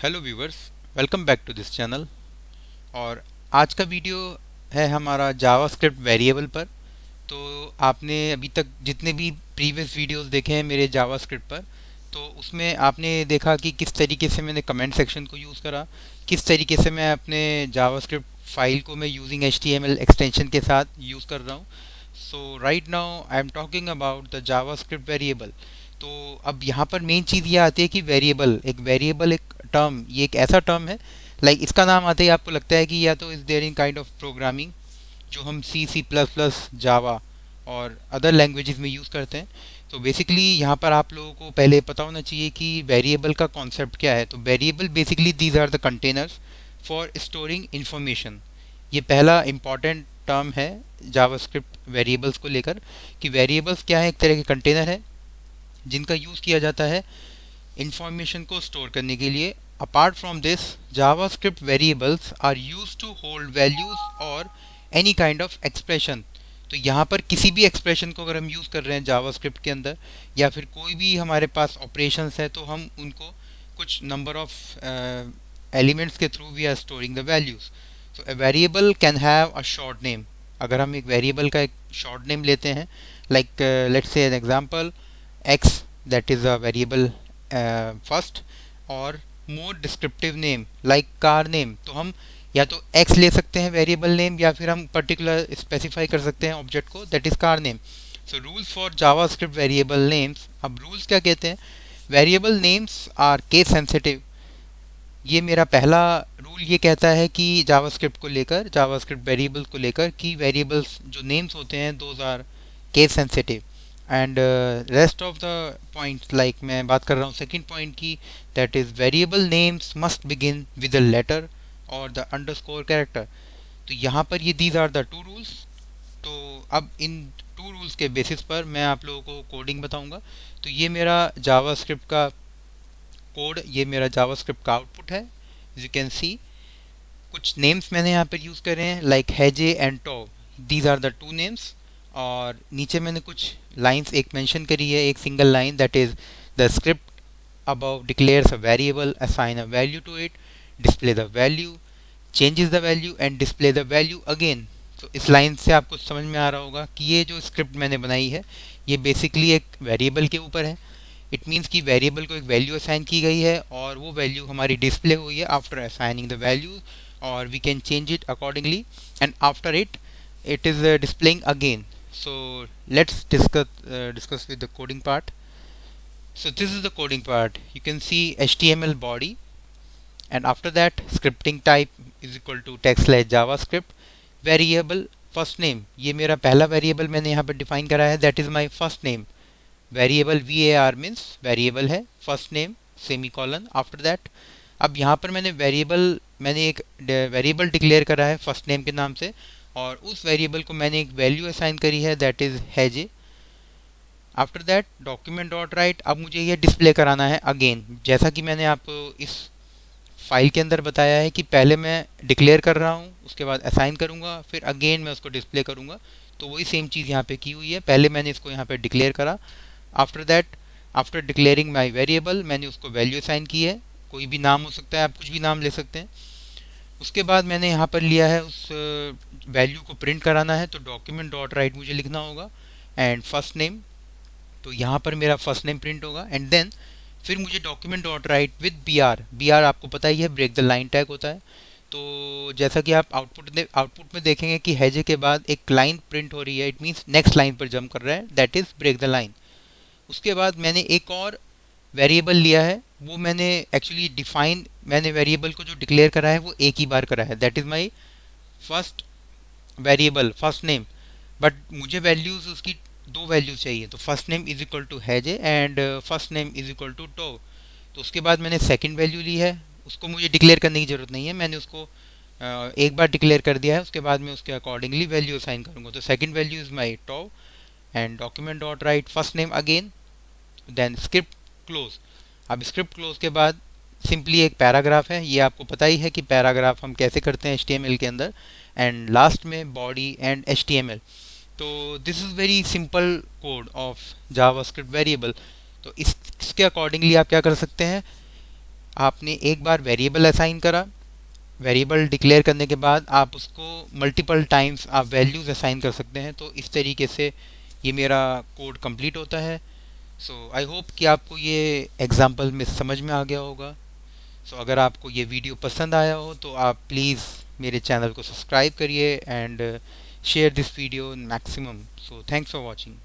Hello viewers, welcome back to this channel. और आज का वीडियो है हमारा जावास्क्रिप्ट वेरिएबल पर। तो आपने अभी तक जितने भी प्रीवियस वीडियोस देखे हैं मेरे जावास्क्रिप्ट पर, तो उसमें आपने देखा कि किस तरीके से मैंने कमेंट सेक्शन को यूज़ करा, किस तरीके से मैं अपने जावास्क्रिप्ट फाइल को मैं यूजिंग HTML एक्सटेंशन के साथ यूज़ कर रहा हूँ। So right now I am talking about the JavaScript variable. तो अब यहाँ पर मेन चीज़ ये आती है कि वेरिएबल एक टर्म, ये एक ऐसा टर्म है, इसका नाम आते ही आपको लगता है कि या तो is there in kind of programming जो हम C++, जावा और अदर लैंग्वेजेस में यूज़ करते हैं। तो बेसिकली यहाँ पर आप लोगों को पहले पता होना चाहिए कि वेरिएबल का कॉन्सेप्ट क्या है। तो variable basically these are the containers for storing information. ये पहला इम्पॉर्टेंट टर्म है जावास्क्रिप्ट वेरिएबल्स को लेकर, कि वेरिएबल्स क्या है, एक तरह के कंटेनर है जिनका यूज़ किया जाता है इंफॉर्मेशन को स्टोर करने के लिए। Apart from this, JavaScript variables are used to hold values और एनी काइंड ऑफ एक्सप्रेशन। तो यहाँ पर किसी भी एक्सप्रेशन को अगर हम यूज़ कर रहे हैं जावास्क्रिप्ट के अंदर, या फिर कोई भी हमारे पास ऑपरेशंस है, तो हम उनको कुछ नंबर ऑफ एलिमेंट्स के through we are storing the values. So a variable can have a short name. अगर हम एक वेरिएबल का एक शॉर्ट नेम लेते हैं, like let's say an example x, that is a variable first, और more descriptive name like car name, तो हम या तो x ले सकते हैं वेरिएबल नेम, या फिर हम पर्टिकुलर स्पेसिफाई कर सकते हैं ऑब्जेक्ट को, that is car name. So rules for JavaScript variable names. अब रूल्स क्या कहते हैं? Variable names are case sensitive. ये मेरा पहला रूल ये कहता है कि जावास्क्रिप्ट को लेकर, जावास्क्रिप्ट वेरिएबल को लेकर, कि वेरिएबल्स जो नेम्स होते हैं those are case sensitive. And rest of the points, like मैं बात कर रहा हूँ सेकंड पॉइंट की, that is variable names must begin with a letter और द अंडरस्कोर कैरेक्टर। तो यहाँ पर ये these are the two rules. तो अब इन टू रूल्स के बेसिस पर मैं आप लोगों को कोडिंग बताऊंगा। तो ये मेरा जावास्क्रिप्ट का कोड, ये मेरा जावास्क्रिप्ट का आउटपुट है। यू कैन सी कुछ नेम्स मैंने यहाँ पर यूज़ करे हैं, like hazy and tow, these are the two names. और नीचे मैंने कुछ लाइंस एक मेंशन करी है, एक single line, that is the script above declares a variable, assign a value to it, display the value, changes the value and display the value again। तो इस लाइन से आपको समझ में आ रहा होगा कि ये जो स्क्रिप्ट मैंने बनाई है ये बेसिकली एक वेरिएबल के ऊपर है। इट मीन्स कि वेरिएबल को एक वैल्यू असाइन की गई है और वो वैल्यू हमारी डिस्प्ले हुई है आफ्टर असाइनिंग द वैल्यू, और we can change it accordingly, and after it it is displaying again. So let's discuss with the coding part. So this is the coding part. You can see HTML body, and after that scripting type is equal to text slash JavaScript variable first name। ये मेरा पहला variable मैंने यहाँ पर define करा है, that is my first name। Variable var means variable है, first name semicolon after that. अब यहाँ पर मैंने एक वेरिएबल डिक्लेयर करा है फर्स्ट नेम के नाम से, और उस वेरिएबल को मैंने एक वैल्यू असाइन करी है, दैट इज हैजे। After that document dot write. अब मुझे ये डिस्प्ले कराना है अगेन, जैसा कि मैंने आपको इस फाइल के अंदर बताया है कि पहले मैं डिक्लेयर कर रहा हूँ, उसके बाद असाइन करूँगा, फिर अगेन मैं उसको डिस्प्ले करूँगा। तो वही सेम चीज़ यहाँ पे की हुई है, पहले मैंने इसको यहाँ पे डिक्लेयर करा, after that after declaring my variable मैंने उसको वैल्यू असाइन की है, कोई भी नाम हो सकता है, आप कुछ भी नाम ले सकते हैं। उसके बाद मैंने यहाँ पर लिया है उस वैल्यू को प्रिंट कराना है, तो डॉक्यूमेंट डॉट राइट मुझे लिखना होगा, एंड फर्स्ट नेम, तो यहाँ पर मेरा फर्स्ट नेम प्रिंट होगा, एंड देन फिर मुझे document dot write with B R आपको पता ही है ब्रेक द लाइन टैग होता है। तो जैसा कि आप आउटपुट में देखेंगे कि हैजे के बाद एक लाइन प्रिंट हो रही है, इट मीन्स नेक्स्ट लाइन पर जंप कर रहा है, that is break the line. उसके बाद मैंने एक और वेरिएबल लिया है, वो मैंने एक्चुअली मैंने वेरिएबल को जो डिक्लेयर करा है वो एक ही बार करा है, that is my first variable first name. But मुझे वैल्यूज़ उसकी दो वैल्यूज चाहिए, तो first name is equal to हैजे and first name is equal to टो। तो उसके बाद मैंने सेकंड वैल्यू ली है, उसको मुझे डिक्लेयर करने की ज़रूरत नहीं है, मैंने उसको एक बार डिक्लेयर कर दिया है, उसके बाद मैं उसके अकॉर्डिंगली वैल्यू असाइन करूँगा। तो second value is my tow and document dot write first name again, then script close. अब स्क्रिप्ट क्लोज के बाद सिंपली एक पैराग्राफ है, ये आपको पता ही है कि पैराग्राफ हम कैसे करते हैं HTML के अंदर, एंड लास्ट में बॉडी एंड HTML। तो this is very simple code of JavaScript variable. तो इसके अकॉर्डिंगली आप क्या कर सकते हैं, आपने एक बार वेरिएबल असाइन करा, वेरिएबल डिक्लेयर करने के बाद आप उसको मल्टीपल टाइम्स आप वैल्यूज़ असाइन कर सकते हैं। तो इस तरीके से ये मेरा कोड कंप्लीट होता है। सो आई होप कि आपको ये एग्जांपल में समझ में आ गया होगा। सो अगर आपको ये वीडियो पसंद आया हो तो आप प्लीज़ मेरे चैनल को सब्सक्राइब करिए and share this video maximum. So thanks for watching.